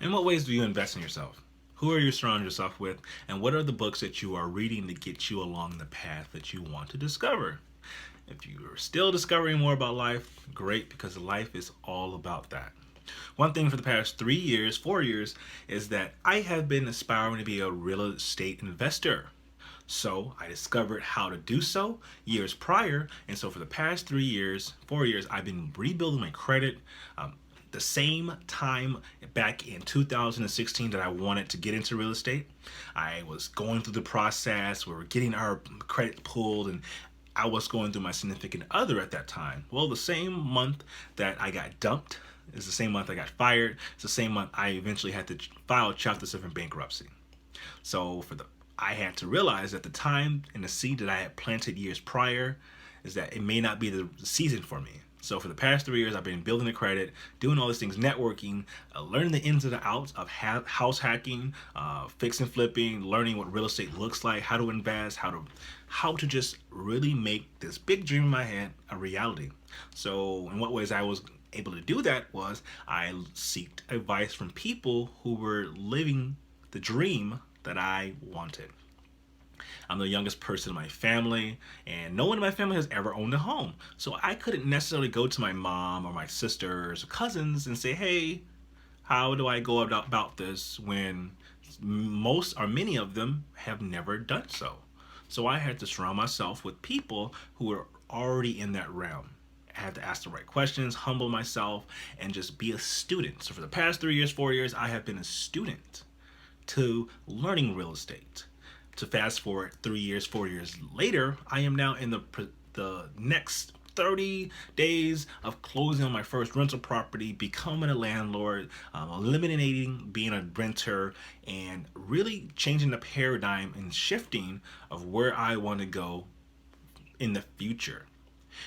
In what ways do you invest in yourself? Who are you surrounding yourself with? And what are the books that you are reading to get you along the path that you want to discover? If you are still discovering more about life, great, because life is all about that. One thing for the past 3 years, 4 years, is that I have been aspiring to be a real estate investor. So I discovered how to do so years prior. And so for the past 3 years, 4 years, I've been rebuilding my credit. The same time back in 2016 that I wanted to get into real estate, I was going through the process. We were getting our credit pulled, and I was going through my significant other at that time. Well, the same month that I got dumped is the same month I got fired. It's the same month I eventually had to file Chapter 7 bankruptcy. So I had to realize at the time and the seed that I had planted years prior is that it may not be the season for me. So for the past 3 years, I've been building the credit, doing all these things, networking, learning the ins and the outs of house hacking, fix and flipping, learning what real estate looks like, how to invest, how to just really make this big dream in my head a reality. So in what ways I was able to do that was I sought advice from people who were living the dream that I wanted. I'm the youngest person in my family, and no one in my family has ever owned a home. So I couldn't necessarily go to my mom or my sisters or cousins and say, hey, how do I go about this when most or many of them have never done so? So I had to surround myself with people who were already in that realm. I had to ask the right questions, humble myself, and just be a student. So for the past 3 years, 4 years, I have been a student to learning real estate. To fast forward 3 years, 4 years later, I am now in the next 30 days of closing on my first rental property, becoming a landlord, eliminating being a renter, and really changing the paradigm and shifting of where I want to go in the future.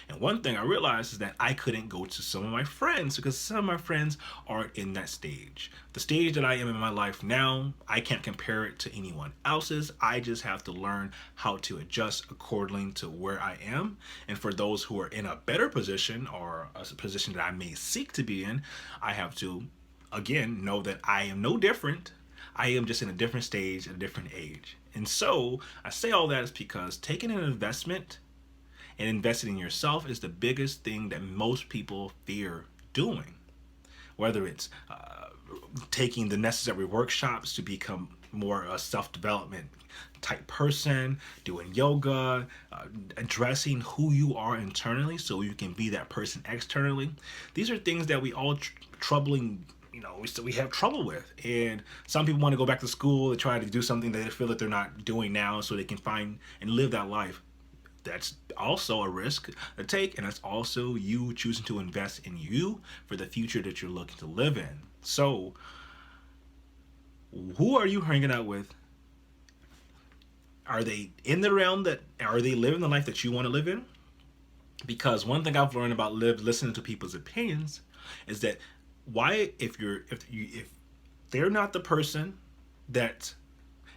And one thing I realized is that I couldn't go to some of my friends because some of my friends aren't in that stage. The stage that I am in my life now, I can't compare it to anyone else's. I just have to learn how to adjust accordingly to where I am. And for those who are in a better position or a position that I may seek to be in, I have to, again, know that I am no different. I am just in a different stage, a different age. And so I say all that is because taking an investment and investing in yourself is the biggest thing that most people fear doing. Whether it's taking the necessary workshops to become more a self-development type person, doing yoga, addressing who you are internally so you can be that person externally. These are things that we all troubling we have trouble with. And some people want to go back to school and try to do something that they feel that they're not doing now so they can find and live that life. That's also a risk to take, and that's also you choosing to invest in you for the future that you're looking to live in. So who are you hanging out with? Are they in the realm that are they living the life that you want to live in? Because one thing I've learned about listening to people's opinions is that why if they're not the person that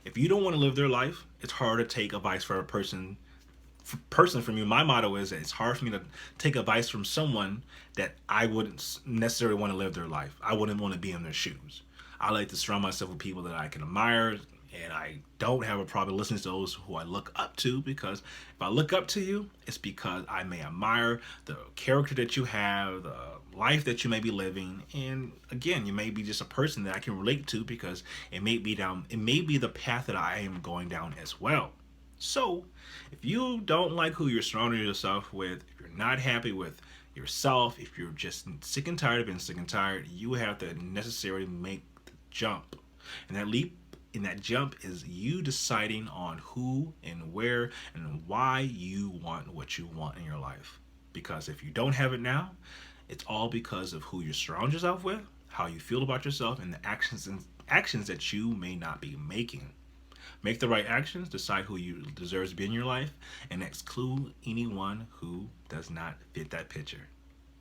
if you don't want to live their life, it's hard to take advice from a person from you. My motto is that it's hard for me to take advice from someone that I wouldn't necessarily want to live their life. I wouldn't want to be in their shoes. I like to surround myself with people that I can admire, and I don't have a problem listening to those who I look up to, because if I look up to you, it's because I may admire the character that you have, the life that you may be living, and again, you may be just a person that I can relate to because it may be the path that I am going down as well. So, if you don't like who you're surrounding yourself with, if you're not happy with yourself, if you're just sick and tired of being sick and tired, you have to necessarily make the jump. And that leap in that jump is you deciding on who and where and why you want what you want in your life. Because if you don't have it now, it's all because of who you surround yourself with, how you feel about yourself, and the actions that you may not be making. Make the right actions, decide who you deserves to be in your life, and exclude anyone who does not fit that picture.